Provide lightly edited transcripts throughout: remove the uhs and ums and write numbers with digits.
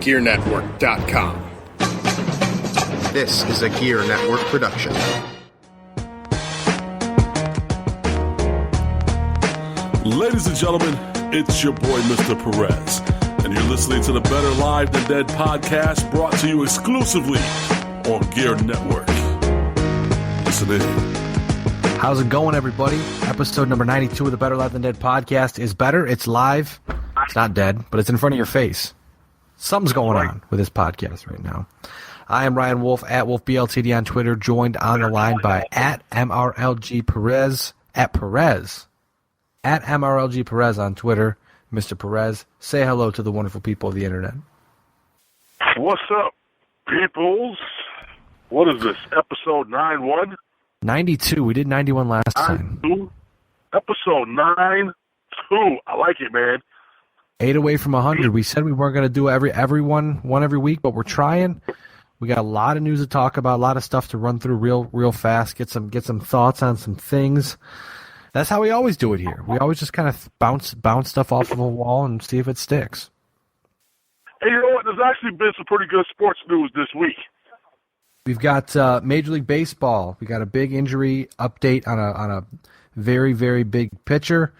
GearNetwork.com. This is a Gear Network production. Ladies and gentlemen, it's your boy, Mr. Perez, and you're listening to the Better Live Than Dead podcast, brought to you exclusively on Gear Network. Listen in. How's it going, everybody? Episode number 92 of the Better Live Than Dead podcast is better. It's live. It's not dead, but it's in front of your face. Something's going on with this podcast right now. I am Ryan Wolf, at Wolf BLTD on Twitter, joined on the line by at MRLG Perez, at MRLG Perez on Twitter. Mr. Perez, say hello to the wonderful people of the internet. What's up, peoples? What is this, episode 9-1? 92. We did 91 last time. Episode 9-2. I like it, man. 8 away from 100. We said we weren't going to do one every week, but we're trying. We got a lot of news to talk about, a lot of stuff to run through real fast, get some thoughts on some things. That's how we always do it here. We always just kind of bounce stuff off of a wall and see if it sticks. Hey, you know what? There's actually been some pretty good sports news this week. We've got Major League Baseball. We got a big injury update on a very, very big pitcher.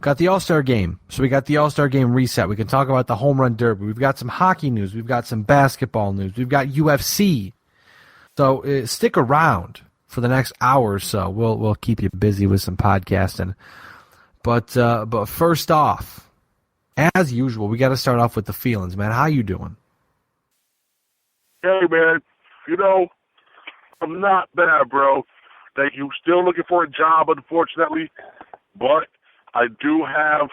Got the All-Star Game. So we got the All-Star Game reset. We can talk about the Home Run Derby. We've got some hockey news. We've got some basketball news. We've got UFC. So stick around for the next hour or so. We'll keep you busy with some podcasting. But first off, as usual, we got to start off with the feelings, man. How you doing? Hey, man. You know, I'm not bad, bro. Thank you. Still looking for a job, unfortunately, but I do have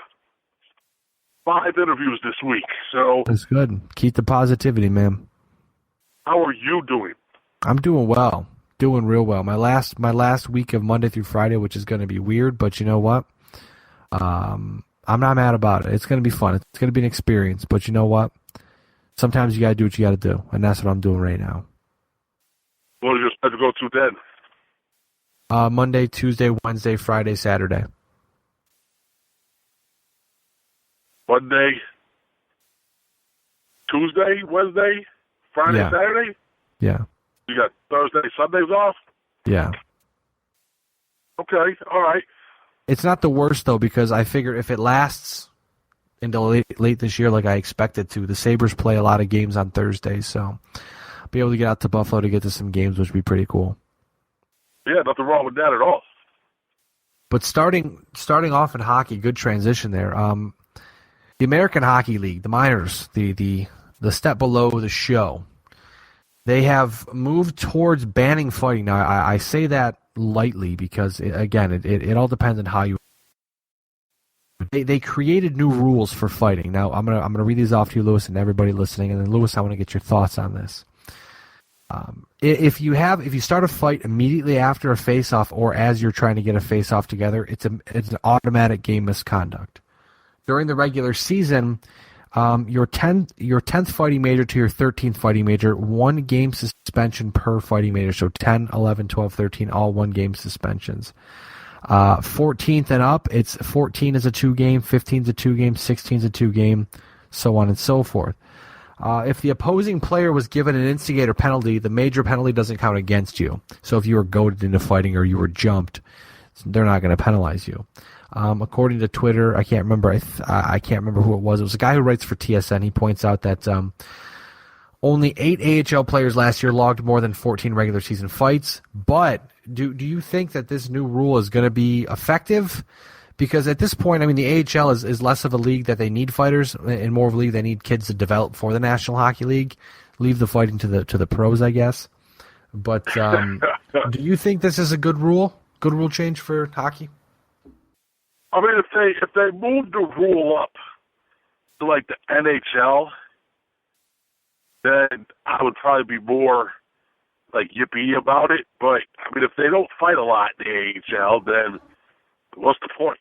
5 interviews this week. So that's good. Keep the positivity, man. How are you doing? I'm doing well. Doing real well. My last week of Monday through Friday, which is going to be weird, but you know what? I'm not mad about it. It's going to be fun. It's going to be an experience, but you know what? Sometimes you got to do what you got to do, and that's what I'm doing right now. What are you supposed to go to then? Monday, Tuesday, Wednesday, Friday, Saturday. Monday, Tuesday, Wednesday, Friday, yeah. Saturday? Yeah. You got Thursday, Sundays off? Yeah. Okay, all right. It's not the worst, though, because I figure if it lasts until late this year like I expect it to, the Sabres play a lot of games on Thursdays, so I'll be able to get out to Buffalo to get to some games, which would be pretty cool. Yeah, nothing wrong with that at all. But starting off in hockey, good transition there. The American Hockey League, the minors, the step below the show, they have moved towards banning fighting. Now, I say that lightly because, it all depends on how you. They created new rules for fighting. Now, I'm gonna read these off to you, Lewis, and everybody listening. And then, Lewis, I want to get your thoughts on this. If you start a fight immediately after a face-off or as you're trying to get a face-off together, it's an automatic game misconduct. During the regular season, your 10th fighting major to your 13th fighting major, 1 game suspension per fighting major. So 10, 11, 12, 13, all 1 game suspensions. 14th and up, it's 14 is a 2-game, 15 is a 2-game, 16 is a 2-game, so on and so forth. If the opposing player was given an instigator penalty, the major penalty doesn't count against you. So if you were goaded into fighting or you were jumped, they're not going to penalize you. According to Twitter, I can't remember. I can't remember who it was. It was a guy who writes for TSN. He points out that only 8 AHL players last year logged more than 14 regular season fights. But do you think that this new rule is going to be effective? Because at this point, I mean, the AHL is less of a league that they need fighters, and more of a league they need kids to develop for the National Hockey League. Leave the fighting to the pros, I guess. But do you think this is a good rule change for hockey? I mean, if they move the rule up to like the NHL, then I would probably be more like yippee about it. But I mean, if they don't fight a lot in the AHL, then what's the point?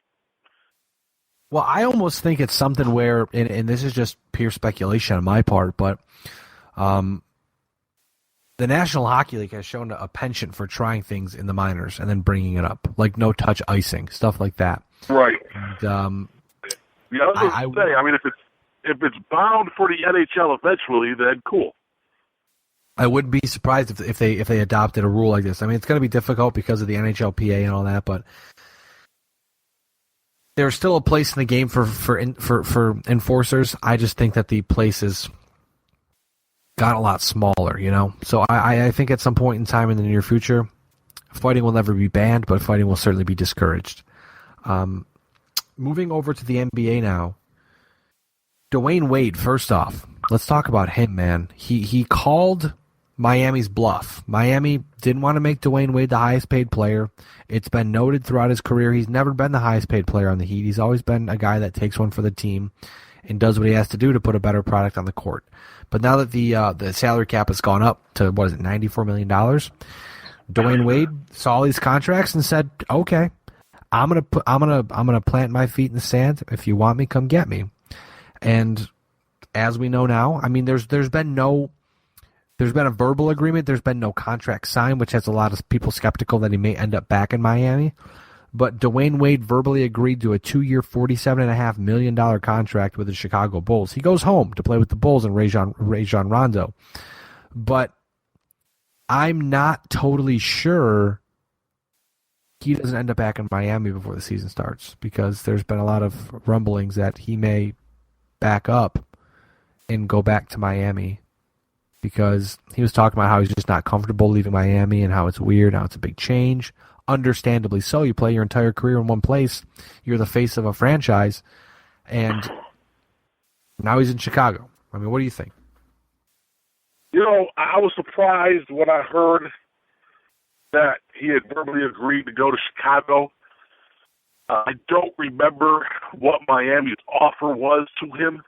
Well, I almost think it's something where, and this is just pure speculation on my part, but the National Hockey League has shown a penchant for trying things in the minors and then bringing it up, like no-touch icing, stuff like that. Right. And, yeah, I was going to say, I mean, if it's bound for the NHL eventually, then cool. I wouldn't be surprised if they adopted a rule like this. I mean, it's going to be difficult because of the NHLPA and all that, but there's still a place in the game for enforcers. I just think that the place has got a lot smaller, you know? So I think at some point in time in the near future, fighting will never be banned, but fighting will certainly be discouraged. Moving over to the NBA now, Dwayne Wade, first off, let's talk about him, man. He called Miami's bluff. Miami didn't want to make Dwayne Wade the highest paid player. It's been noted throughout his career he's never been the highest paid player on the Heat. He's always been a guy that takes one for the team and does what he has to do to put a better product on the court. But now that the salary cap has gone up to, what is it, $94 million, Dwayne Wade saw these contracts and said, okay, I'm gonna plant my feet in the sand. If you want me, come get me. And as we know now, I mean, there's been a verbal agreement. There's been no contract signed, which has a lot of people skeptical that he may end up back in Miami. But Dwayne Wade verbally agreed to a 2-year, $47.5 million contract with the Chicago Bulls. He goes home to play with the Bulls and Rajon Rondo. But I'm not totally sure he doesn't end up back in Miami before the season starts, because there's been a lot of rumblings that he may back up and go back to Miami, because he was talking about how he's just not comfortable leaving Miami and how it's weird, how it's a big change. Understandably so. You play your entire career in one place. You're the face of a franchise. And now he's in Chicago. I mean, what do you think? You know, I was surprised when I heard that he had verbally agreed to go to Chicago. I don't remember what Miami's offer was to him.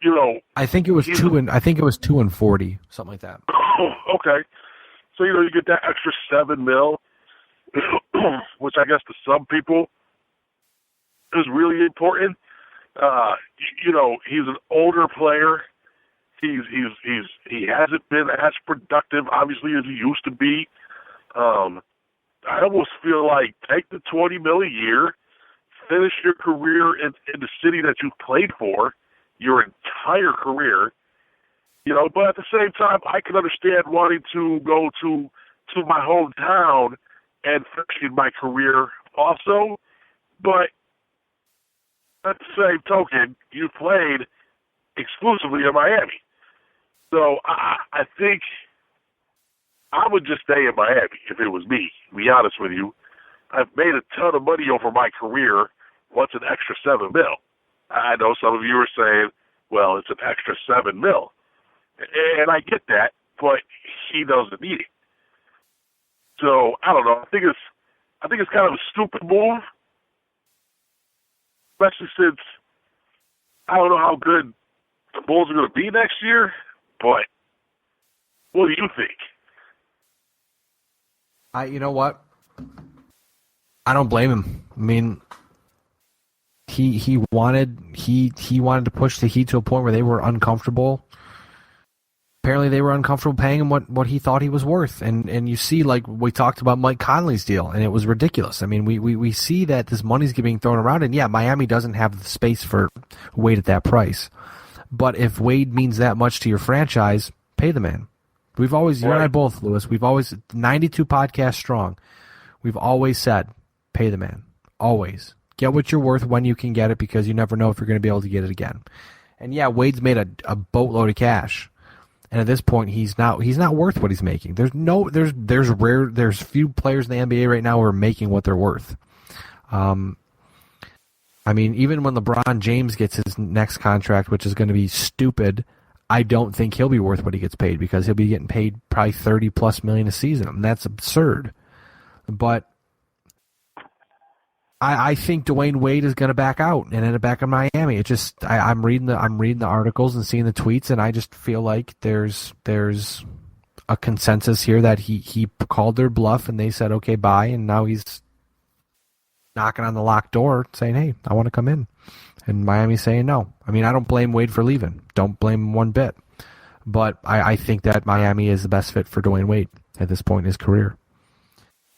You know, I think it was 2-40, something like that. Okay. So, you know, you get that extra $7 million, which I guess to some people is really important. You know, he's an older player. He hasn't been as productive, obviously, as he used to be. I almost feel like take the $20 million a year, finish your career in the city that you've played for your entire career. You know, but at the same time, I can understand wanting to go to my hometown and finish my career also. But at the same token, you played exclusively in Miami. So I think I would just stay in Miami if it was me, to be honest with you. I've made a ton of money over my career. What's an extra $7 million? I know some of you are saying, well, it's an extra $7 million. And I get that, but he doesn't need it. So I don't know. I think it's kind of a stupid move, especially since I don't know how good the Bulls are going to be next year. But what do you think? You know what? I don't blame him. I mean, he wanted to push the Heat to a point where they were uncomfortable. Apparently they were uncomfortable paying him what he thought he was worth. And you see, like we talked about Mike Conley's deal, and it was ridiculous. I mean, we see that this money's being thrown around, and yeah, Miami doesn't have the space for Wade at that price. But if Wade means that much to your franchise, pay the man. We've always, you and I both, Lewis, we've always, 92 podcasts strong, we've always said, pay the man. Always. Get what you're worth when you can get it, because you never know if you're going to be able to get it again. And yeah, Wade's made a boatload of cash. And at this point, he's not worth what he's making. There's few players in the NBA right now who are making what they're worth. I mean, even when LeBron James gets his next contract, which is going to be stupid, I don't think he'll be worth what he gets paid, because he'll be getting paid probably $30+ million a season, and that's absurd. But I think Dwayne Wade is going to back out and end up back in Miami. It just I'm reading the articles and seeing the tweets, and I just feel like there's a consensus here that he called their bluff and they said okay, bye, and now he's knocking on the locked door saying, hey, I want to come in. And Miami's saying no. I mean, I don't blame Wade for leaving. Don't blame him one bit. But I think that Miami is the best fit for Dwayne Wade at this point in his career.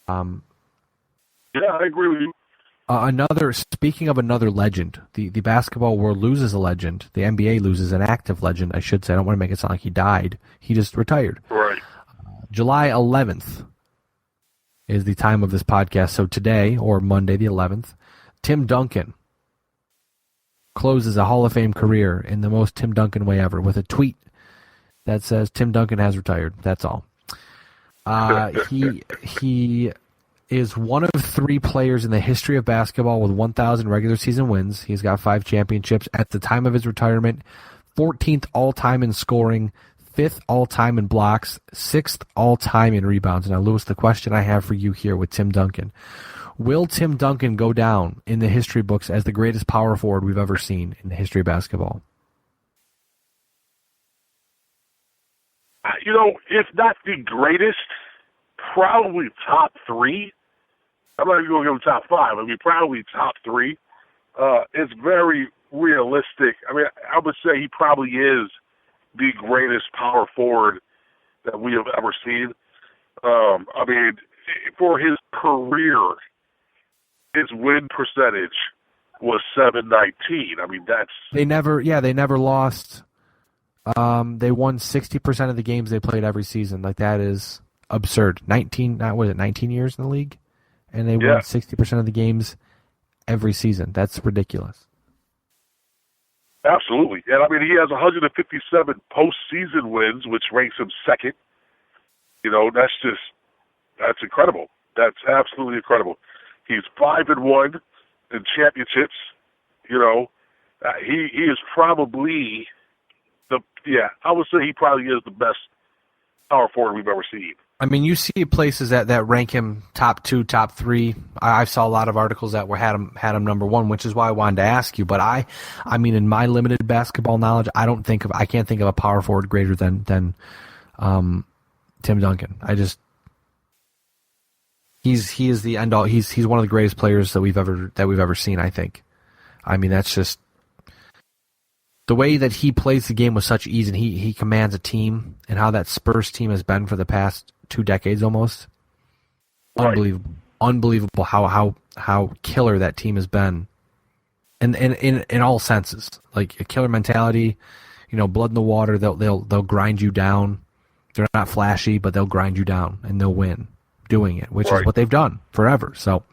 Yeah, I agree with you. Speaking of another legend, the basketball world loses a legend. The NBA loses an active legend, I should say. I don't want to make it sound like he died. He just retired. Right. July 11th is the time of this podcast. So today, or Monday the 11th, Tim Duncan closes a Hall of Fame career in the most Tim Duncan way ever with a tweet that says Tim Duncan has retired. That's all. He is one of 3 players in the history of basketball with 1,000 regular season wins. He's got 5 championships at the time of his retirement, 14th all-time in scoring, 5th all-time in blocks, 6th all-time in rebounds. Now, Lewis, the question I have for you here with Tim Duncan, will Tim Duncan go down in the history books as the greatest power forward we've ever seen in the history of basketball? If not the greatest, probably top 3. I'm not even going to give him top 5. I mean, probably top 3. It's very realistic. I mean, I would say he probably is the greatest power forward that we have ever seen. I mean, for his career, his win percentage was .719. I mean, that's... They never lost. They won 60% of the games they played every season. Like, that is absurd. 19 years in the league? And they won 60% of the games every season. That's ridiculous. Absolutely. And, I mean, he has 157 postseason wins, which ranks him second. That's incredible. That's absolutely incredible. He's 5-1 in championships. He is probably I would say he probably is the best power forward we've ever seen. I mean, you see places that rank him top 2, top 3. I saw a lot of articles that had him number 1, which is why I wanted to ask you. But I mean, in my limited basketball knowledge, I can't think of a power forward greater than Tim Duncan. He is the end all. He's one of the greatest players that we've ever seen. I think. I mean, that's just the way that he plays the game with such ease, and he commands a team, and how that Spurs team has been for the past 2 decades almost. Right. Unbelievable how killer that team has been, and in all senses, like a killer mentality, blood in the water. They'll grind you down. They're not flashy, but they'll grind you down and they'll win doing it, which is what they've done forever. So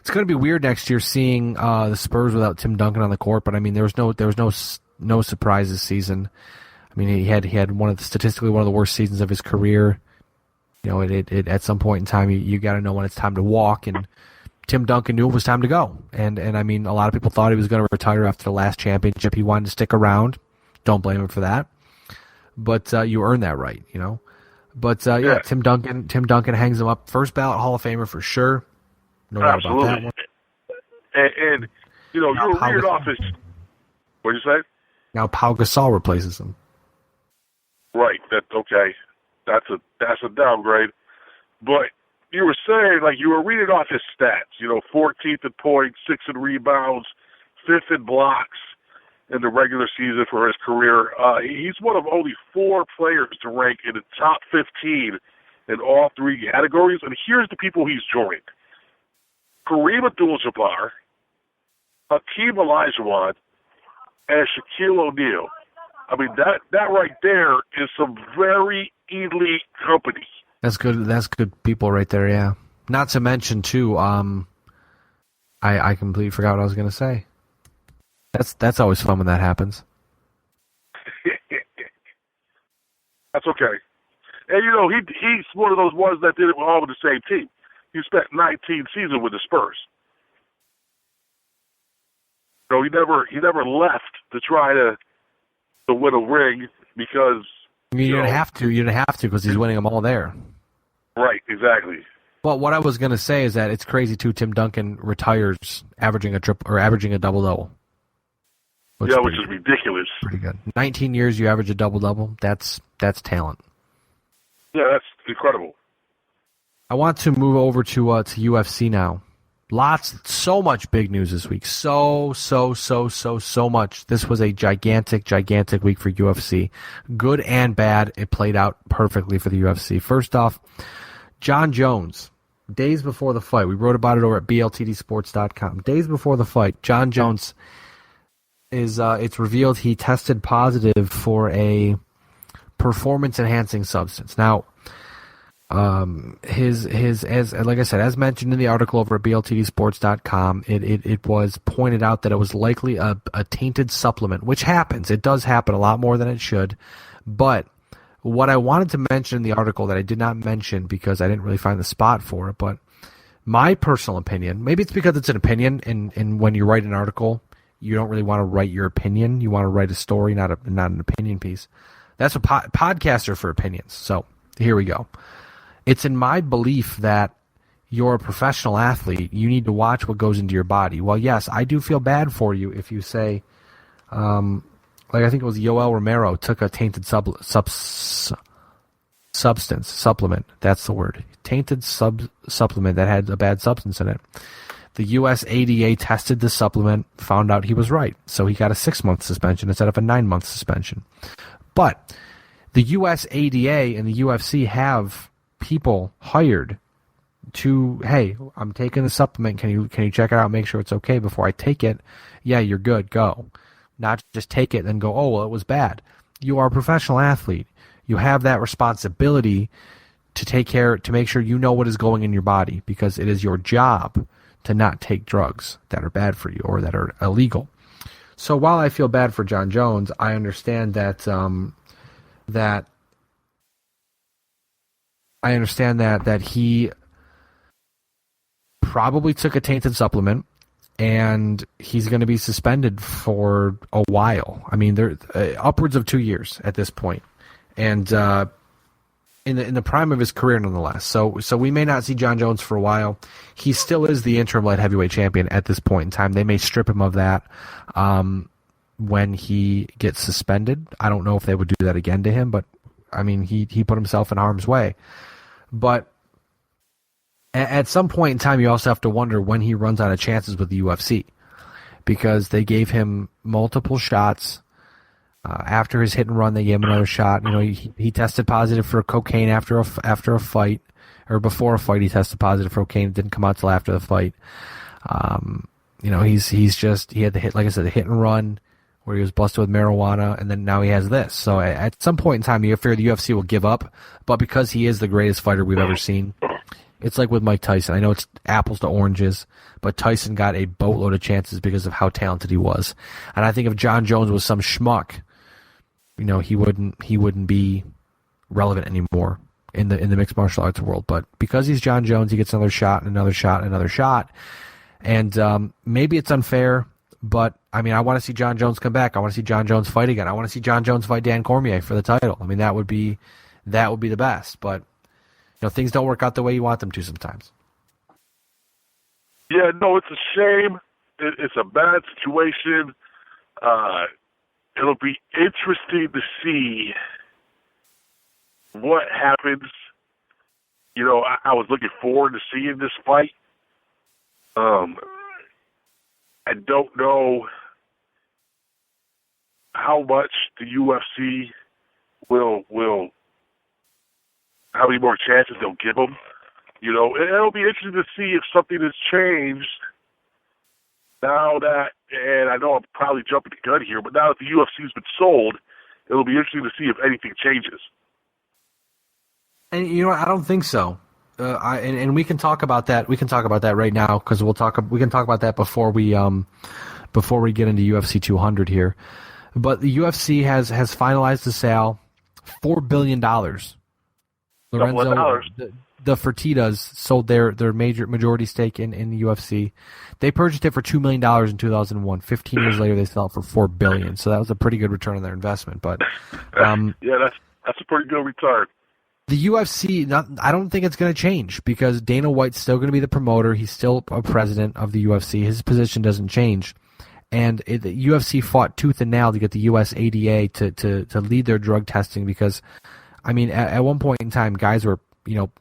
it's going to be weird next year seeing the Spurs without Tim Duncan on the court. But I mean, there was no surprise this season. I mean, he had statistically one of the worst seasons of his career. It at some point in time, you got to know when it's time to walk, and Tim Duncan knew it was time to go. And I mean, a lot of people thought he was going to retire after the last championship. He wanted to stick around. Don't blame him for that. But you earned that right, But Tim Duncan hangs him up. First ballot Hall of Famer for sure. No doubt about that one. And you're reading off his. What did you say? Now Pau Gasol replaces him. Right. That's a downgrade. But you were saying, like, you were reading off his stats. 14th in points, 6th in rebounds, 5th in blocks in the regular season for his career. He's one of only 4 players to rank in the top 15 in all 3 categories. And here's the people he's joined: Kareem Abdul-Jabbar, Hakeem Olajuwon, and Shaquille O'Neal. I mean, that right there is some very elite company. That's good. That's good people right there. Yeah. Not to mention too. I completely forgot what I was going to say. That's always fun when that happens. That's okay. And he's one of those ones that did it all with the same team. He spent 19 seasons with the Spurs. So he never left to try to win a ring because you didn't have to. You didn't have to because he's winning them all there. Right, exactly. But what I was going to say is that it's crazy too. Tim Duncan retires averaging a double-double. Which is ridiculous. Pretty good. 19 years, you average a double-double. That's talent. Yeah, that's incredible. I want to move over to UFC now. So much big news this week. So much. This was a gigantic week for UFC. Good and bad. It played out perfectly for the UFC. First off, John Jones days before the fight, we wrote about it over at BLTDsports.com. Days before the fight, Jon Jones it's revealed he tested positive for a performance-enhancing substance. Now, as like I said, as mentioned in the article over at BLTDsports.com, it was pointed out that it was likely a tainted supplement, which happens. It does happen a lot more than it should. But what I wanted to mention in the article that I did not mention because I didn't really find the spot for it, but my personal opinion, maybe it's because it's an opinion, and when you write an article, you don't really want to write your opinion. You want to write a story, not an opinion piece. That's what podcasts are for, opinions. So here we go. It's in my belief that you're a professional athlete. You need to watch what goes into your body. Well, yes, I do feel bad for you if you say, like I think it was Yoel Romero took a tainted supplement. That's the word. Tainted supplement that had a bad substance in it. The US ADA tested the supplement, found out he was right. So he got a 6-month suspension instead of a 9-month suspension. But the US ADA and the UFC have people hired to, hey, I'm taking the supplement. Can you check it out, make sure it's okay before I take it? Yeah, you're good, go. Not just take it and then go, oh, well, it was bad. You are a professional athlete. You have that responsibility to take care, to make sure you know what is going in your body, because it is your job to not take drugs that are bad for you or that are illegal. So while I feel bad for Jon Jones, I understand that that he probably took a tainted supplement, and he's going to be suspended for a while. I mean, they're upwards of 2 years at this point, and in the prime of his career, nonetheless. So we may not see Jon Jones for a while. He still is the interim light heavyweight champion at this point in time. They may strip him of that when he gets suspended. I don't know if they would do that again to him, but I mean, he put himself in harm's way. But at some point in time, you also have to wonder when he runs out of chances with the UFC, because they gave him multiple shots. After his hit and run, they gave him another shot. You know, he tested positive for cocaine after a fight, or before a fight. He tested positive for cocaine. It didn't come out till after the fight. You know, he had the hit, like I said, the hit and run where he was busted with marijuana, and then now he has this. So at some point in time, you fear the UFC will give up. But because he is the greatest fighter we've ever seen, it's like with Mike Tyson. I know it's apples to oranges, but Tyson got a boatload of chances because of how talented he was. And I think if Jon Jones was some schmuck, you know, he wouldn't be relevant anymore in the mixed martial arts world. But because he's Jon Jones, he gets another shot and another shot and another shot. And maybe it's unfair, but I mean, I want to see Jon Jones come back. I want to see Jon Jones fight again. I want to see Jon Jones fight Dan Cormier for the title. I mean, that would be the best. But you know, things don't work out the way you want them to sometimes. Yeah, no, it's a shame. It's a bad situation. It'll be interesting to see what happens. You know, I was looking forward to seeing this fight. I don't know how much the UFC will how many more chances they'll give him. You know, it'll be interesting to see if something has changed now that, and I know I'm probably jumping the gun here, but now that the UFC's been sold, it'll be interesting to see if anything changes. And you know what? I don't think so. And we can talk about that. We can talk about that right now, because we can talk about that before we get into UFC 200 here. But the UFC has finalized the sale, $4 billion. Lorenzo, the Fertittas sold their majority stake in the UFC. They purchased it for $2 million in 2001. 15 years later, they sell it for $4 billion. So that was a pretty good return on their investment. But yeah, that's a pretty good return. The UFC, I don't think it's going to change, because Dana White's still going to be the promoter. He's still a president of the UFC. His position doesn't change. And the UFC fought tooth and nail to get the US ADA to lead their drug testing, because, I mean, at one point in time, guys were, you know,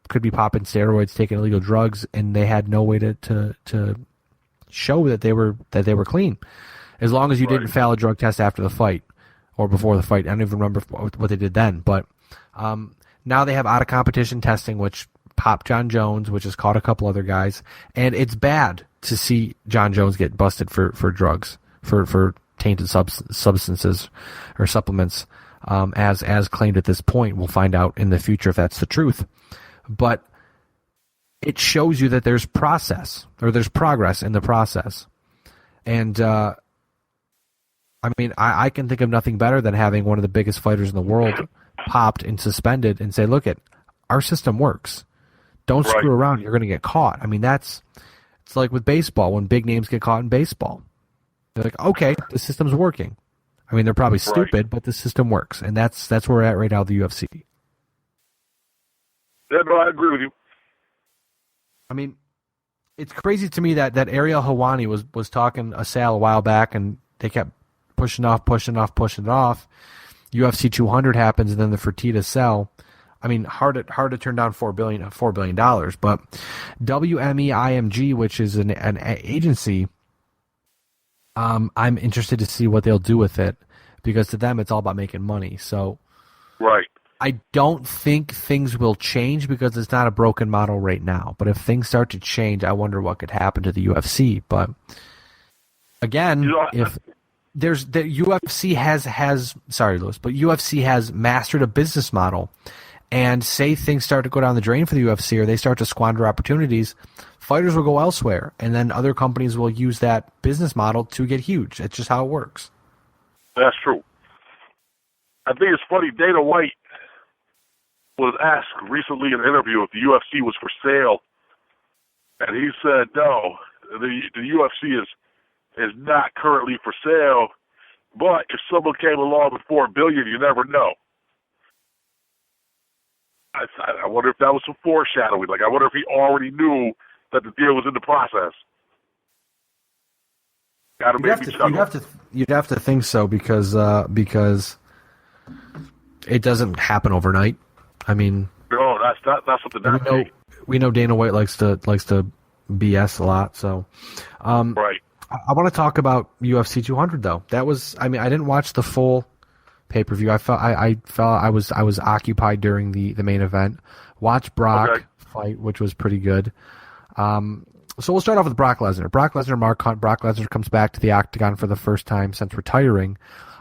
could be popping steroids, taking illegal drugs, and they had no way to show that they were clean, as long as you didn't fail a drug test after the fight or before the fight. I don't even remember what they did then, but now they have out of competition testing, which popped John Jones, which has caught a couple other guys, and it's bad to see John Jones get busted for drugs, for tainted substances or supplements, as claimed at this point. We'll find out in the future if that's the truth. But it shows you that there's progress in the process. And, I can think of nothing better than having one of the biggest fighters in the world popped and suspended and say, look, our system works. Don't screw around. You're going to get caught. it's like with baseball, when big names get caught in baseball. They're like, okay, the system's working. They're probably stupid, but the system works. And that's where we're at right now with the UFC. Yeah, no, I agree with you. It's crazy to me that Ariel Helwani was talking a sale a while back, and they kept pushing it off. UFC 200 happens, and then the Fertitta sell. Hard to turn down $4 billion, but WME-IMG, which is an agency, I'm interested to see what they'll do with it, because to them it's all about making money. So, I don't think things will change because it's not a broken model right now. But if things start to change, I wonder what could happen to the UFC. But again, if there's the UFC UFC has mastered a business model, and say things start to go down the drain for the UFC, or they start to squander opportunities, fighters will go elsewhere, and then other companies will use that business model to get huge. It's just how it works. That's true. I think it's funny, Dana White was asked recently in an interview if the UFC was for sale, and he said no, the UFC is not currently for sale, but if someone came along with $4 billion, you never know. I wonder if that was some foreshadowing. I wonder if he already knew that the deal was in the process. You'd have to think so, because it doesn't happen overnight. No, that's something that we know Dana White likes to BS a lot. So, I want to talk about UFC 200 though. That was, I didn't watch the full pay-per-view. I felt I was occupied during the main event. Watched Brock fight, which was pretty good. So we'll start off with Brock Lesnar. Brock Lesnar comes back to the octagon for the first time since retiring.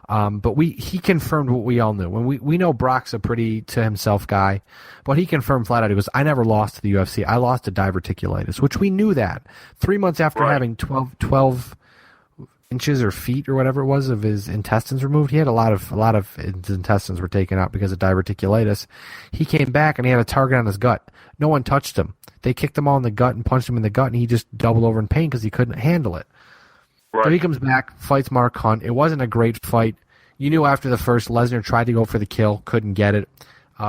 But he confirmed what we all knew. When we know Brock's a pretty to himself guy, but he confirmed flat out, he goes, I never lost to the UFC. I lost to diverticulitis, which we knew that. 3 months after having 12 inches or feet or whatever it was of his intestines removed, he had a lot of his intestines were taken out because of diverticulitis. He came back and he had a target on his gut. No one touched him. They kicked him all in the gut and punched him in the gut, and he just doubled over in pain because he couldn't handle it. So he comes back, fights Mark Hunt. It wasn't a great fight. You knew after the first, Lesnar tried to go for the kill, couldn't get it.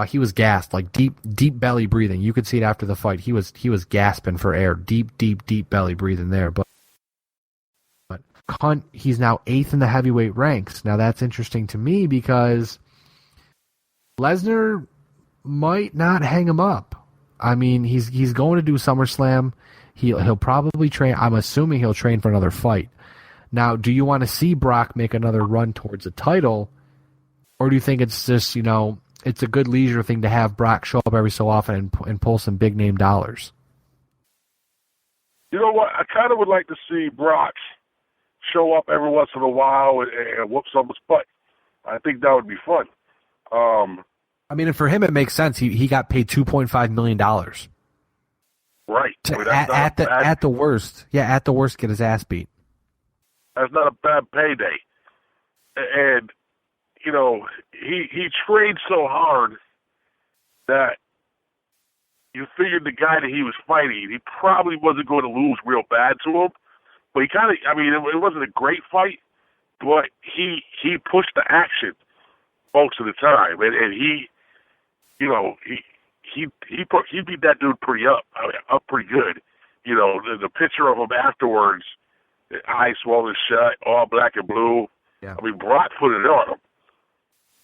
He was gassed, like deep belly breathing. You could see it after the fight. He was gasping for air, deep belly breathing there. But Hunt, he's now 8th in the heavyweight ranks. Now that's interesting to me because Lesnar might not hang him up. He's going to do SummerSlam. He'll probably train. I'm assuming he'll train for another fight. Now, do you want to see Brock make another run towards a title, or do you think it's just, it's a good leisure thing to have Brock show up every so often and pull some big name dollars? You know what? I kind of would like to see Brock show up every once in a while and whoop someone's butt. I think that would be fun. And for him, it makes sense. He got paid $2.5 million. Right. At the worst, get his ass beat. That's not a bad payday. And, he trained so hard that you figured the guy that he was fighting, he probably wasn't going to lose real bad to him. But he kind of, it wasn't a great fight, but he pushed the action most of the time. And he beat that dude pretty up pretty good. The picture of him afterwards, eyes swollen shut, all black and blue. Yeah. Brock put it on him.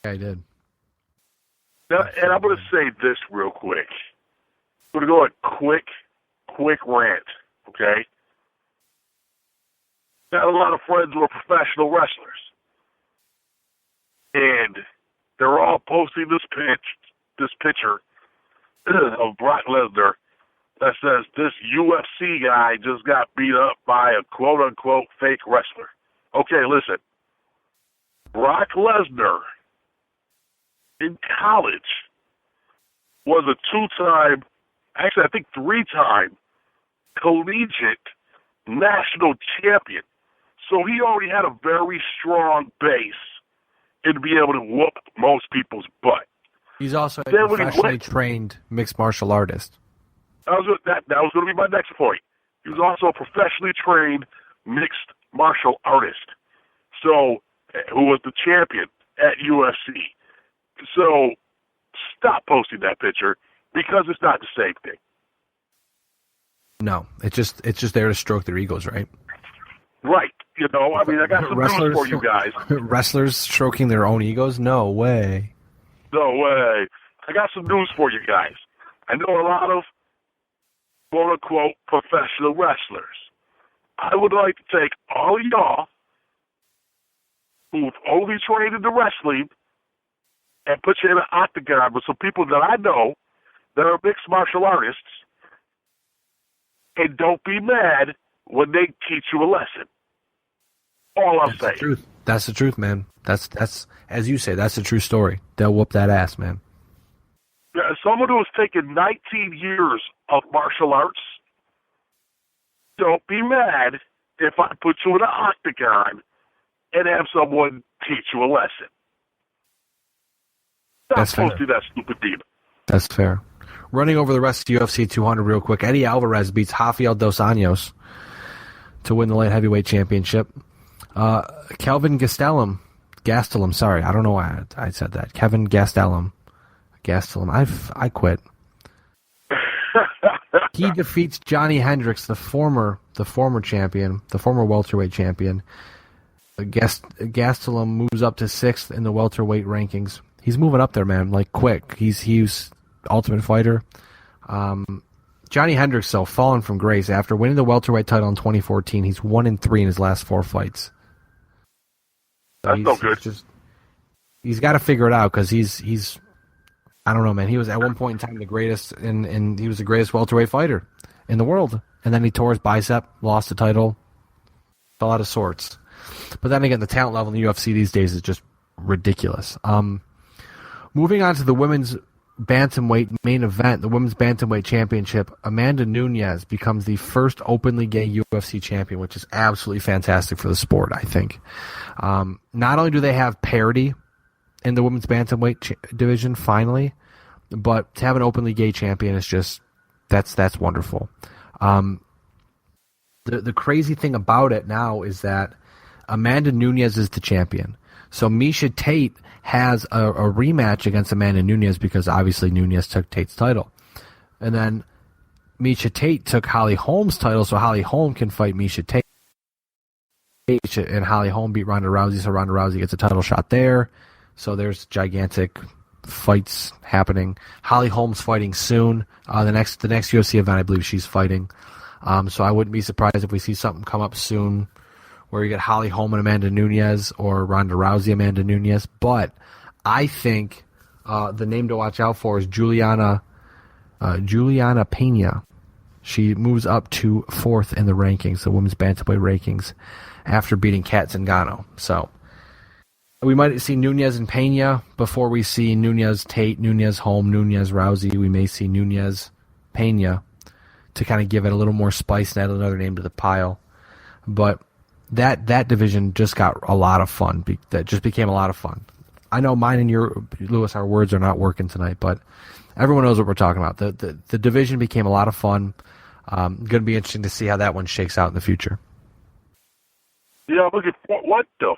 Yeah, he did. Now, and I'm going to say this real quick. I'm going to go a quick rant, okay? Got a lot of friends who are professional wrestlers. And they're all posting this picture of Brock Lesnar that says this UFC guy just got beat up by a quote-unquote fake wrestler. Okay, listen. Brock Lesnar in college was a two-time, actually I think three-time collegiate national champion. So he already had a very strong base in being able to whoop most people's butt. He's also a Then when he professionally went- trained mixed martial artist. That was going to be my next point. He was also a professionally trained mixed martial artist, so who was the champion at UFC. So stop posting that picture because it's not the same thing. No, it's just there to stroke their egos, right? Right. You know, I mean, I got some news for you guys. Wrestlers stroking their own egos? No way. No way. I got some news for you guys. I know a lot of quote-unquote professional wrestlers. I would like to take all of y'all who've only trained in the wrestling and put you in an octagon with some people that I know that are mixed martial artists, and don't be mad when they teach you a lesson. All I'm saying. The truth. That's the truth, man. That's as you say, that's the true story. They'll whoop that ass, man. Yeah, someone who has taken 19 years of martial arts, don't be mad if I put you in an octagon and have someone teach you a lesson. Stop That's fair. posting that stupid demon. That's fair. Running over the rest of UFC 200 real quick. Eddie Alvarez beats Rafael Dos Anjos to win the light heavyweight championship. Kelvin Gastelum, sorry, I don't know why I said that. Kevin Gastelum. I quit. He defeats Johnny Hendricks, the former champion, the former welterweight champion. Gastelum moves up to 6th in the welterweight rankings. He's moving up there, man, like quick. He's Ultimate Fighter. Johnny Hendricks, though, fallen from grace after winning the welterweight title in 2014. He's 1-3 in his last 4 fights. That's no good. He's got to figure it out because he's I don't know, man. He was at one point in time the greatest, and he was the greatest welterweight fighter in the world. And then he tore his bicep, lost the title, fell out of sorts. But then again, the talent level in the UFC these days is just ridiculous. Moving on to the women's bantamweight main event, the women's bantamweight championship, Amanda Nunes becomes the first openly gay UFC champion, which is absolutely fantastic for the sport, I think. Not only do they have parity in the women's bantamweight division finally, but to have an openly gay champion is just that's wonderful. The crazy thing about it now is that Amanda Nunes is the champion. So Miesha Tate has a rematch against Amanda Nunes because obviously Nunes took Tate's title. And then Miesha Tate took Holly Holm's title, so Holly Holm can fight Miesha Tate. And Holly Holm beat Ronda Rousey, so Ronda Rousey gets a title shot there. So there's gigantic fights happening. Holly Holm's fighting soon. The next UFC event, I believe she's fighting. So I wouldn't be surprised if we see something come up soon where you get Holly Holm and Amanda Nunes or Ronda Rousey, Amanda Nunes. But I think the name to watch out for is Juliana Pena. She moves up to 4th in the rankings, the women's bantamweight rankings, after beating Kat Zingano. So we might see Nunes and Pena before we see Nunes Tate, Nunes Holm, Nunes Rousey. We may see Nunes Pena to kind of give it a little more spice and add another name to the pile. But that division just got a lot of fun. That just became a lot of fun. I know mine and your, Lewis, our words are not working tonight, but everyone knows what we're talking about. The division became a lot of fun. Going to be interesting to see how that one shakes out in the future. Yeah, look at what the.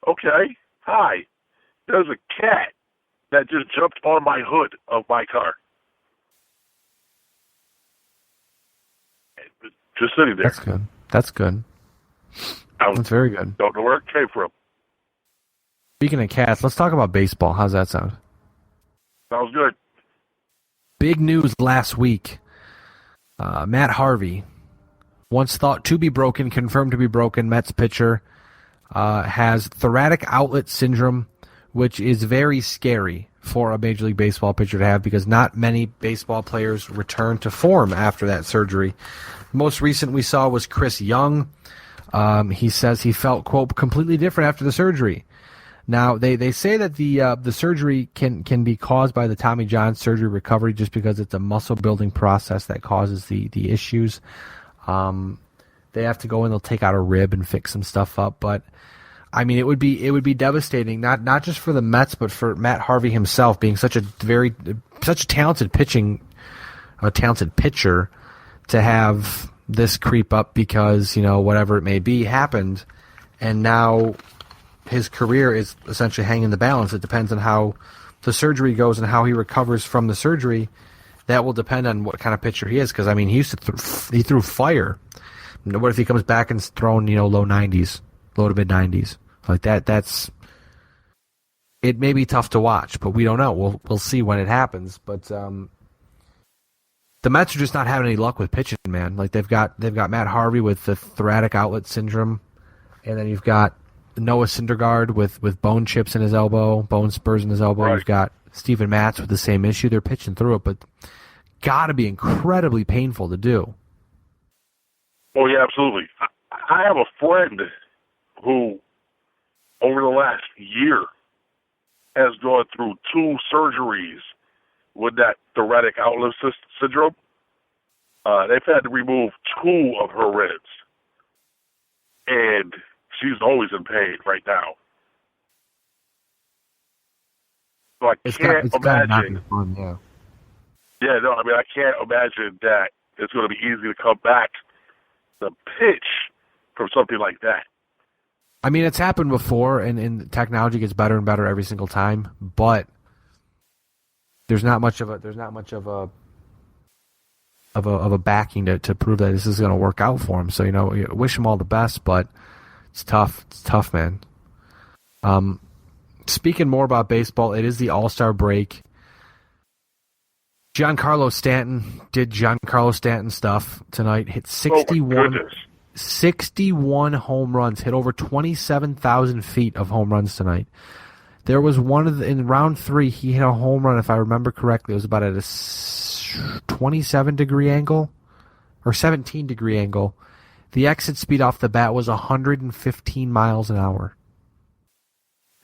Okay. Hi. There's a cat that just jumped on my hood of my car. Just sitting there. That's good. That's very good. Don't know where it came from. Speaking of cats, let's talk about baseball. How's that sound? Sounds good. Big news last week. Matt Harvey, once thought to be broken, confirmed to be broken, Mets pitcher, has thoracic outlet syndrome, which is very scary for a Major League Baseball pitcher to have because not many baseball players return to form after that surgery. The most recent we saw was Chris Young. He says he felt, quote, completely different after the surgery. Now, they say that the surgery can be caused by the Tommy John surgery recovery just because it's a muscle-building process that causes the issues. They have to go in, they'll take out a rib and fix some stuff up. But, I mean, it would be devastating, not just for the Mets, but for Matt Harvey himself, being such a talented pitcher, to have this creep up because, whatever it may be happened, and now his career is essentially hanging in the balance. It depends on how the surgery goes and how he recovers from the surgery. That will depend on what kind of pitcher he is. Because he used to he threw fire. What if he comes back and is throwing low 90s, low to mid 90s like that? It may be tough to watch, but we don't know. We'll see when it happens. But the Mets are just not having any luck with pitching, man. Like they've got Matt Harvey with the thoracic outlet syndrome, and then you've got Noah Syndergaard with bone chips in his elbow, bone spurs in his elbow. Right. You've got Steven Matz with the same issue. They're pitching through it, but got to be incredibly painful to do. Oh, yeah, absolutely. I have a friend who, over the last year, has gone through 2 surgeries with that thoracic outlet syndrome. They've had to remove 2 of her ribs. And she's always in pain right now. So I can't imagine. Fun, yeah. Yeah, no, I can't imagine that it's going to be easy to come back to pitch from something like that. It's happened before, and technology gets better and better every single time. But there's not much of a backing to prove that this is going to work out for him. So you wish him all the best, but it's tough. It's tough, man. Speaking more about baseball, it is the All-Star break. Giancarlo Stanton did Giancarlo Stanton stuff tonight. Hit 61 home runs. Hit over 27,000 feet of home runs tonight. There was in round 3, he hit a home run, if I remember correctly. It was about at a 27-degree angle or 17-degree angle. The exit speed off the bat was 115 miles an hour.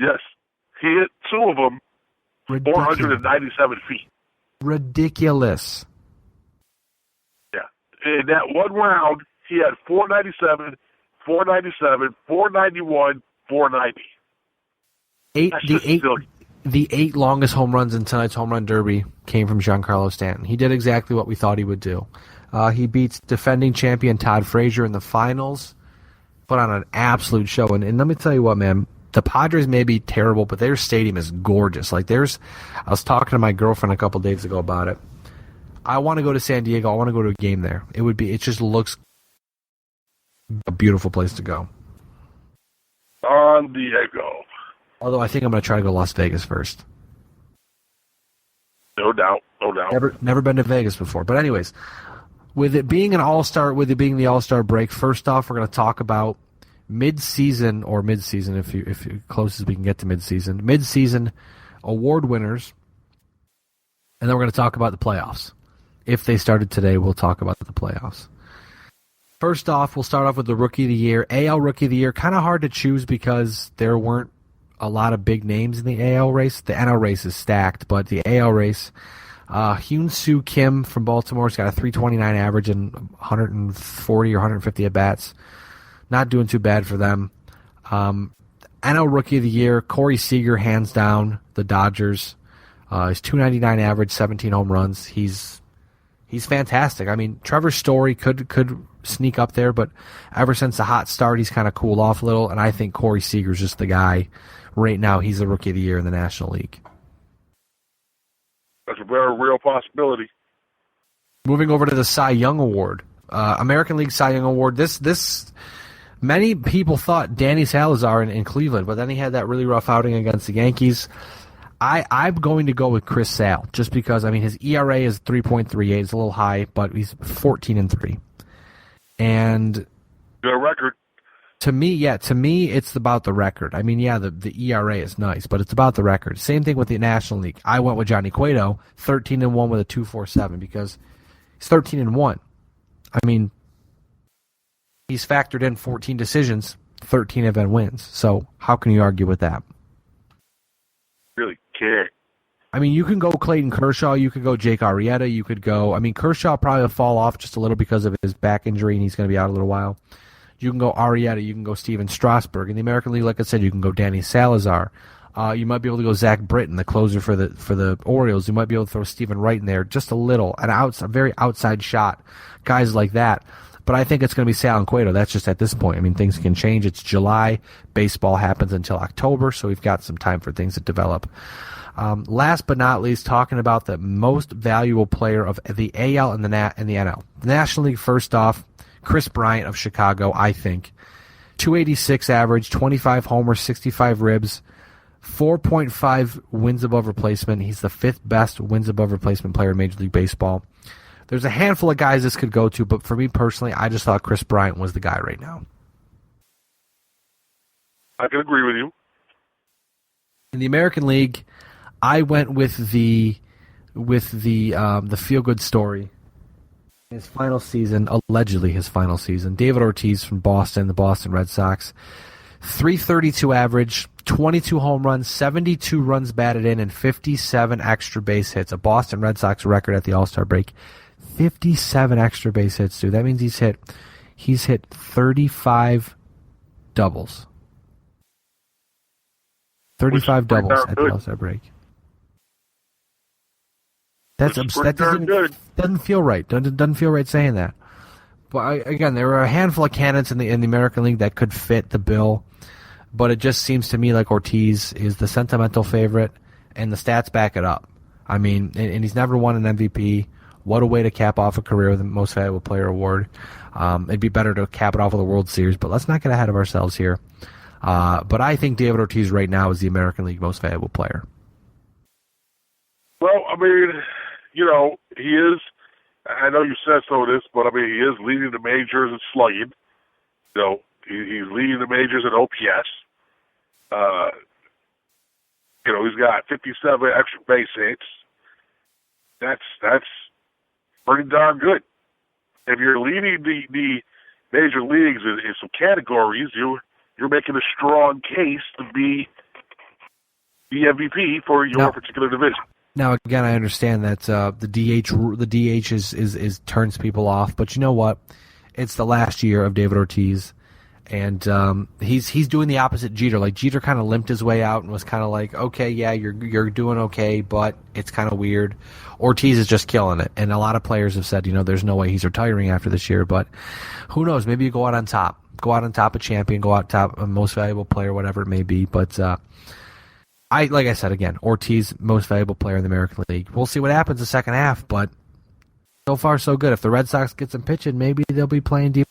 Yes. He hit 2 of them, 497 feet. Ridiculous. Yeah. In that one round, he had 497, 497, 491, 490. The 8 longest home runs in tonight's home run derby came from Giancarlo Stanton. He did exactly what we thought he would do. He beats defending champion Todd Frazier in the finals, put on an absolute show. And let me tell you what, man, the Padres may be terrible, but their stadium is gorgeous. I was talking to my girlfriend a couple days ago about it. I want to go to San Diego. I want to go to a game there. It just looks a beautiful place to go. San Diego. Although I think I'm going to try to go to Las Vegas first. No doubt. Never been to Vegas before. But anyways, with it being the All-Star break, first off, we're going to talk about mid-season, if you close as we can get to mid-season award winners, and then we're going to talk about the playoffs. If they started today, we'll talk about the playoffs. First off, we'll start off with the Rookie of the Year. AL Rookie of the Year, kind of hard to choose because there weren't a lot of big names in the AL race. The NL race is stacked, but the AL race, Hyun-Soo Kim from Baltimore's got a 329 average and 140 or 150 at-bats. Not doing too bad for them. NL Rookie of the Year, Corey Seager, hands down, the Dodgers. His 299 average, 17 home runs. He's fantastic. Trevor Story could sneak up there, but ever since the hot start, he's kind of cooled off a little, and I think Corey Seager's just the guy. Right now, he's the Rookie of the Year in the National League. That's a very real possibility. Moving over to the Cy Young Award. American League Cy Young Award. This many people thought Danny Salazar in Cleveland, but then he had that really rough outing against the Yankees. I'm going to go with Chris Sale just because his ERA is 3.38. It's a little high, but he's 14-3, and good record. To me, it's about the record. I mean, yeah, the ERA is nice, but it's about the record. Same thing with the National League. I went with Johnny Cueto, 13-1 with a 2.47 because he's 13-1. I mean, he's factored in 14 decisions, 13 have been wins. So how can you argue with that? Really can't. I mean, you can go Clayton Kershaw, you could go Jake Arrieta, you could go. I mean, Kershaw probably will fall off just a little because of his back injury, and he's going to be out a little while. You can go Arrieta, you can go Steven Strasburg. In the American League, like I said, you can go Danny Salazar. You might be able to go Zach Britton, the closer for the Orioles. You might be able to throw Stephen Wright in there, just a little, a very outside shot, guys like that. But I think it's going to be Sal and Cueto. That's just at this point. I mean, things can change. It's July. Baseball happens until October, so we've got some time for things to develop. Last but not least, talking about the most valuable player of the AL and the NL. The National League, first off, Chris Bryant of Chicago, I think. 286 average, 25 homers, 65 ribs, 4.5 wins above replacement. He's the fifth best wins above replacement player in Major League Baseball. There's a handful of guys this could go to, but for me personally, I just thought Chris Bryant was the guy right now. I can agree with you. In the American League, I went with the feel-good story. His final season, allegedly his final season, David Ortiz from Boston, the Boston Red Sox. 332 average, 22 home runs, 72 runs batted in, and 57 extra base hits. A Boston Red Sox record at the All-Star break. 57 extra base hits, dude. That means he's hit 35 doubles. 35 doubles at the All-Star break. That doesn't feel right. Doesn't feel right saying that. But again, there were a handful of candidates in the American League that could fit the bill, but it just seems to me like Ortiz is the sentimental favorite, and the stats back it up. I mean, and he's never won an MVP. What a way to cap off a career with the Most Valuable Player award. It'd be better to cap it off with a World Series, but let's not get ahead of ourselves here. But I think David Ortiz right now is the American League Most Valuable Player. Well, I mean, you know, he is. I know you said so this, but I mean, he is leading the majors in slugging. You know, he's leading the majors in OPS. You know, he's got 57 extra base hits. That's pretty darn good. If you're leading the major leagues in some categories, you're making a strong case to be the MVP for your particular division. Now, again, I understand that the DH is turns people off, but you know what? It's the last year of David Ortiz, and he's doing the opposite Jeter. Like Jeter kind of limped his way out and was kind of like, okay, yeah, you're doing okay, but it's kind of weird. Ortiz is just killing it, and a lot of players have said, you know, there's no way he's retiring after this year, but who knows? Maybe you go out on top a champion, go out top a Most Valuable Player, whatever it may be, but. Like I said again, Ortiz, Most Valuable Player in the American League. We'll see what happens the second half, but so far so good. If the Red Sox get some pitching, maybe they'll be playing deep.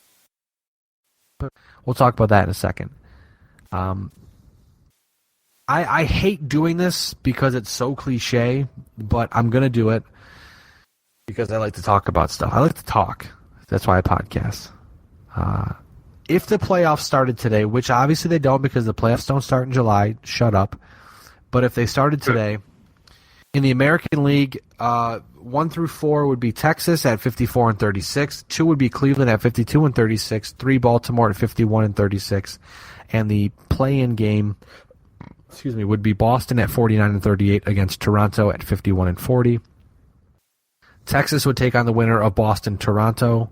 We'll talk about that in a second. I hate doing this because it's so cliche, but I'm gonna do it because I like to talk about stuff. I like to talk. That's why I podcast. If the playoffs started today, which obviously they don't because the playoffs don't start in July, shut up. But if they started today, in the American League, 1 through 4 would be Texas at 54 and 36. 2 would be Cleveland at 52 and 36. 3 Baltimore at 51 and 36. And the play-in game, would be Boston at 49 and 38 against Toronto at 51 and 40. Texas would take on the winner of Boston-Toronto,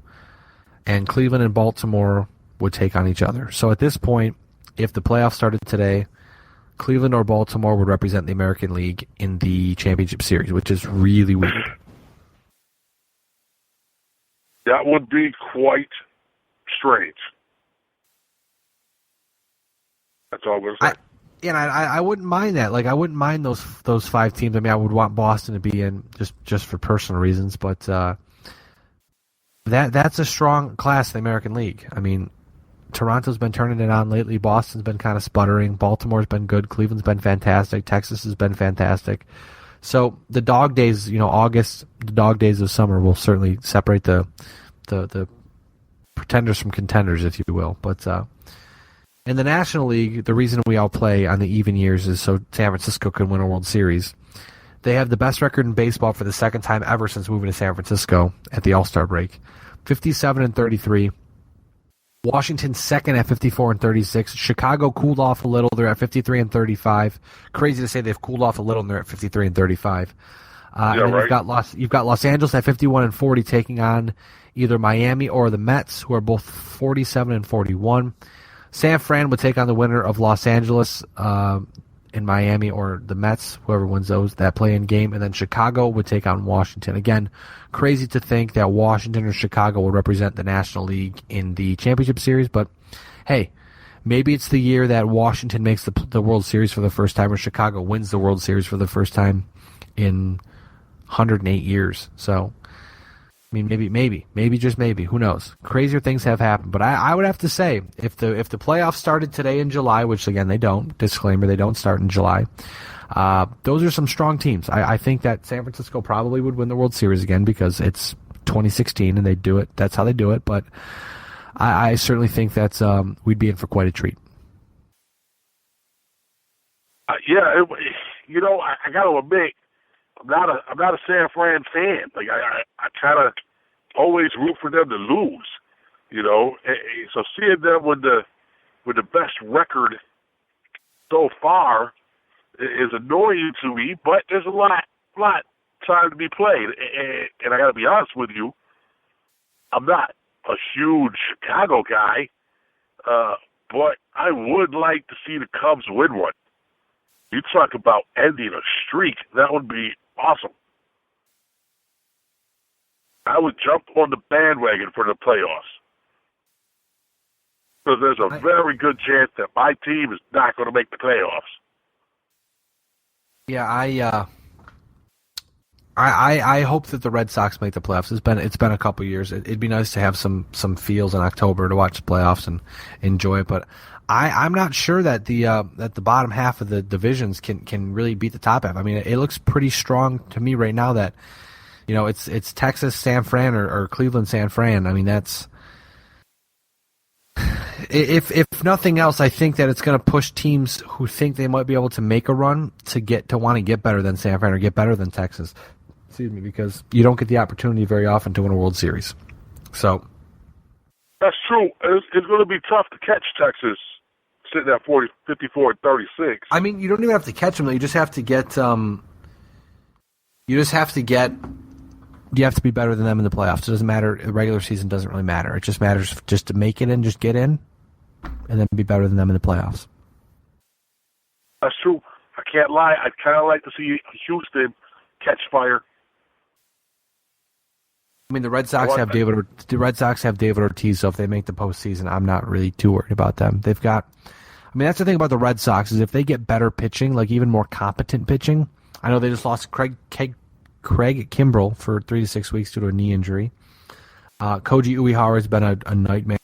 and Cleveland and Baltimore would take on each other. So at this point, if the playoffs started today, Cleveland or Baltimore would represent the American League in the championship series, which is really weird. That would be quite strange. That's all I'm going to say. I wouldn't mind that. Like, I wouldn't mind those 5 teams. I mean, I would want Boston to be in just for personal reasons, but that's a strong class in the American League. I mean, Toronto's been turning it on lately. Boston's been kind of sputtering. Baltimore's been good. Cleveland's been fantastic. Texas has been fantastic. So the dog days, August, the dog days of summer will certainly separate the pretenders from contenders, if you will. But In the National League, the reason we all play on the even years is so San Francisco can win a World Series. They have the best record in baseball for the second time ever since moving to San Francisco at the All-Star break. 57-33. Washington second at 54-36. Chicago cooled off a little. They're at 53-35. Crazy to say they've cooled off a little and they're at 53-35. And then right. you've got Los Angeles at 51-40 taking on either Miami or the Mets, who are both 47-41. San Fran would take on the winner of Los Angeles in Miami or the Mets, whoever wins that play-in game, and then Chicago would take on Washington. Again, crazy to think that Washington or Chicago will represent the National League in the championship series, but hey, maybe it's the year that Washington makes the World Series for the first time or Chicago wins the World Series for the first time in 108 years. So, I mean, maybe, just maybe. Who knows? Crazier things have happened. But I would have to say, if the playoffs started today in July, which, again, they don't, disclaimer, they don't start in July, those are some strong teams. I think that San Francisco probably would win the World Series again because it's 2016 and they do it. That's how they do it. But I certainly think that's we'd be in for quite a treat. Yeah, I got to admit, I'm not a San Fran fan. Like I kind of always root for them to lose, So seeing them with the best record so far is annoying to me. But there's a lot time to be played, and I got to be honest with you, I'm not a huge Chicago guy, but I would like to see the Cubs win one. You talk about ending a streak, that would be awesome. I would jump on the bandwagon for the playoffs. Because there's a very good chance that my team is not going to make the playoffs. Yeah, I hope that the Red Sox make the playoffs. It's been a couple years. It'd be nice to have some feels in October to watch the playoffs and enjoy it, but I'm not sure that the bottom half of the divisions can really beat the top half. I mean, it looks pretty strong to me right now that it's Texas San Fran or Cleveland San Fran. I mean, that's if nothing else, I think that it's going to push teams who think they might be able to make a run to want to get better than San Fran or get better than Texas. Excuse me, because you don't get the opportunity very often to win a World Series. So that's true. It's going to be tough to catch Texas sitting at 54-36. I mean, you don't even have to catch them. You just have to get. You have to be better than them in the playoffs. It doesn't matter. The regular season doesn't really matter. It just matters just to make it in, just get in, and then be better than them in the playoffs. That's true. I can't lie. I'd kind of like to see Houston catch fire. I mean, the Red Sox have David Ortiz, so if they make the postseason, I'm not really too worried about them. They've got. I mean, that's the thing about the Red Sox is if they get better pitching, like even more competent pitching. I know they just lost Craig Kimbrell for 3 to 6 weeks due to a knee injury. Koji Uehara has been a nightmare.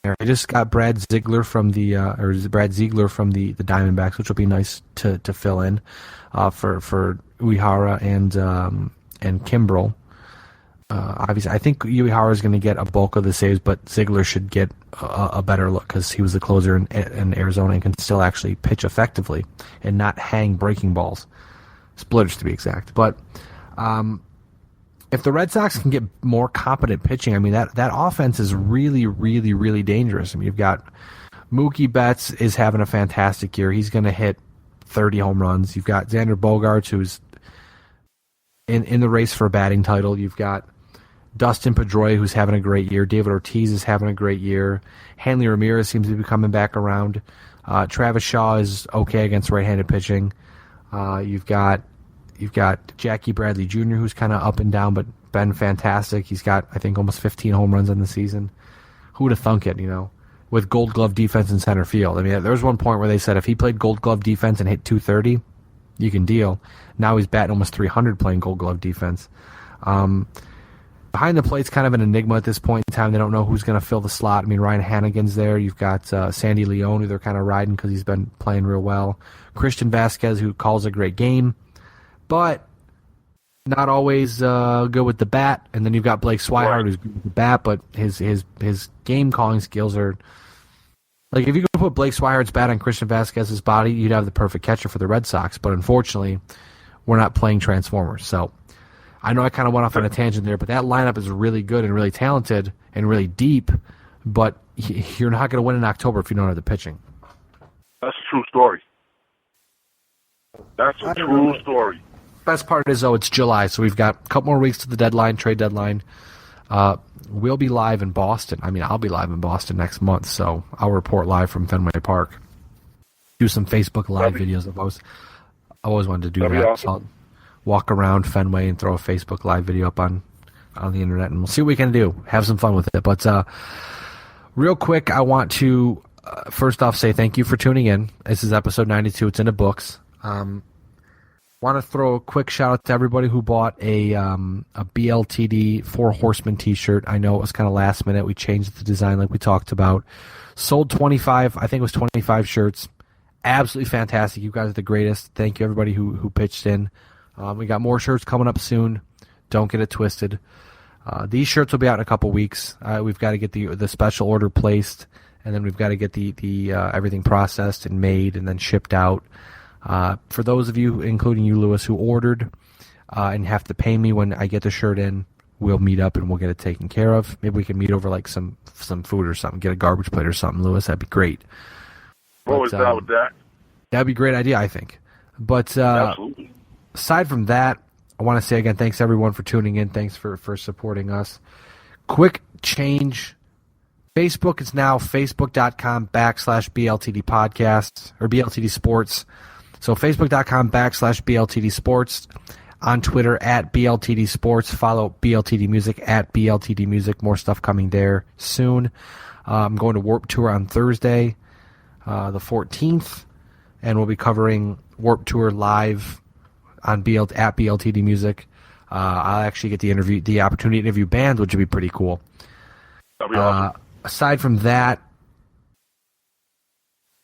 They just got Brad Ziegler from the Diamondbacks, which will be nice to fill in for Uehara and Kimbrell. Obviously, I think Uehara is going to get a bulk of the saves, but Ziegler should get a better look because he was the closer in Arizona and can still actually pitch effectively and not hang breaking balls. Splitters, to be exact. But if the Red Sox can get more competent pitching, I mean, that offense is really, really, really dangerous. I mean, you've got Mookie Betts is having a fantastic year. He's going to hit 30 home runs. You've got Xander Bogaerts, who's in the race for a batting title. You've got Dustin Pedroia, who's having a great year. David Ortiz is having a great year. Hanley Ramirez seems to be coming back around. Travis Shaw is okay against right-handed pitching. You've got Jackie Bradley Jr., who's kind of up and down, but been fantastic. He's got, I think, almost 15 home runs in the season. Who would have thunk it, with Gold Glove defense in center field? I mean, there was one point where they said if he played Gold Glove defense and hit 230, you can deal. Now he's batting almost 300 playing Gold Glove defense. Behind the plate's kind of an enigma at this point in time. They don't know who's going to fill the slot. I mean, Ryan Hannigan's there. You've got Sandy Leone, who they're kind of riding because he's been playing real well. Christian Vasquez, who calls a great game, but not always good with the bat. And then you've got Blake Swihart, who's good with the bat, but his game calling skills are Like, if you could put Blake Swihart's bat on Christian Vasquez's body, you'd have the perfect catcher for the Red Sox. But unfortunately, we're not playing Transformers. So I know I kind of went off on a tangent there, but that lineup is really good and really talented and really deep. But you're not going to win in October if you don't have the pitching. That's a true story. That's a true story. Best part is, though, it's July, so we've got a couple more weeks to the deadline, trade deadline. We'll be live in Boston. I mean, I'll be live in Boston next month, so I'll report live from Fenway Park. Do some Facebook Live videos. I've always wanted to do that. Awesome. So I'll walk around Fenway and throw a Facebook Live video up on the internet, and we'll see what we can do. Have some fun with it. But real quick, I want to first off say thank you for tuning in. This is episode 92. It's in the books. Want to throw a quick shout out to everybody who bought a BLTD Four Horsemen t-shirt. I know it was kind of last minute. We changed the design like we talked about. Sold 25, I think it was 25 shirts. Absolutely fantastic. You guys are the greatest. Thank you everybody who pitched in. We got more shirts coming up soon. Don't get it twisted. These shirts will be out in a couple weeks. We've got to get the special order placed, and then we've got to get the everything processed and made and then shipped out. For those of you, including you, Lewis, who ordered and have to pay me when I get the shirt in, we'll meet up and we'll get it taken care of. Maybe we can meet over like some food or something, get a garbage plate or something, Lewis. That'd be great. What was that with that? That'd be a great idea, I think. But Absolutely. Aside from that, I want to say again, thanks everyone for tuning in. Thanks for supporting us. Quick change. Facebook is now facebook.com/BLTD podcast or BLTD sports. So facebook.com/BLTD sports. On Twitter @BLTD sports. Follow BLTD music @BLTD music. More stuff coming there soon. I'm going to Warped Tour on Thursday, the 14th, and we'll be covering Warped Tour live on BLTD music. I'll actually get the opportunity to interview bands, which would be pretty cool. That'd be awesome. Aside from that,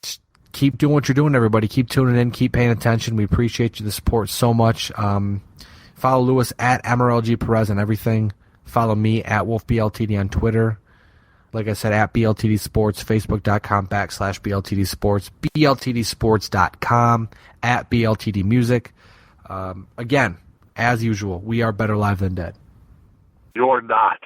just keep doing what you're doing, everybody. Keep tuning in. Keep paying attention. We appreciate you, the support so much. Follow Lewis @MRLG Perez on everything. Follow me @WolfBLTD on Twitter. Like I said, @BLTD Sports, Facebook.com/BLTD Sports, BLTDsports.com, @BLTD Music. Again, as usual, we are better live than dead. You're not.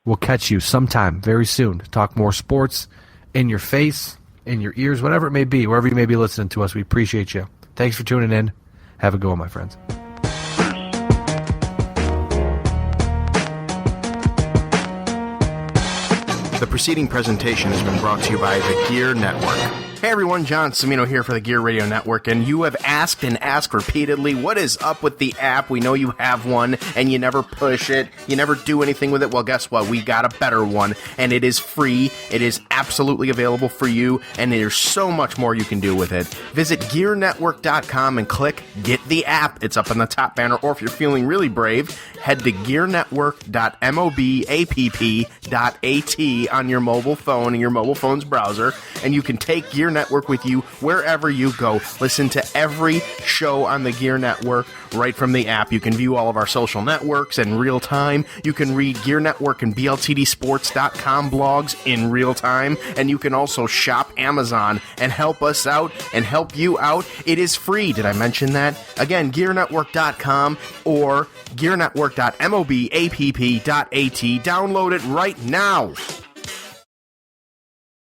We'll catch you sometime very soon to talk more sports in your face, in your ears, whatever it may be, wherever you may be listening to us. We appreciate you. Thanks for tuning in. Have a good one, my friends. The preceding presentation has been brought to you by the Gear Network. Hey everyone, John Cimino here for the Gear Radio Network, and you have asked and asked repeatedly, what is up with the app? We know you have one, and you never push it, you never do anything with it. Well, guess what? We got a better one, and it is free. It is absolutely available for you, and there's so much more you can do with it. Visit GearNetwork.com and click Get the App. It's up on the top banner, or if you're feeling really brave, head to GearNetwork.mobapp.at on your mobile phone and your mobile phone's browser, and you can take Gear Network with you wherever you go. Listen to every show on the Gear Network right from the app. You can view all of our social networks in real time. You can read Gear Network and BLTDsports.com blogs in real time, and you can also shop Amazon and help us out and help you out. It is free. Did I mention that? Again, GearNetwork.com or GearNetwork.mobapp.at. Download it right now.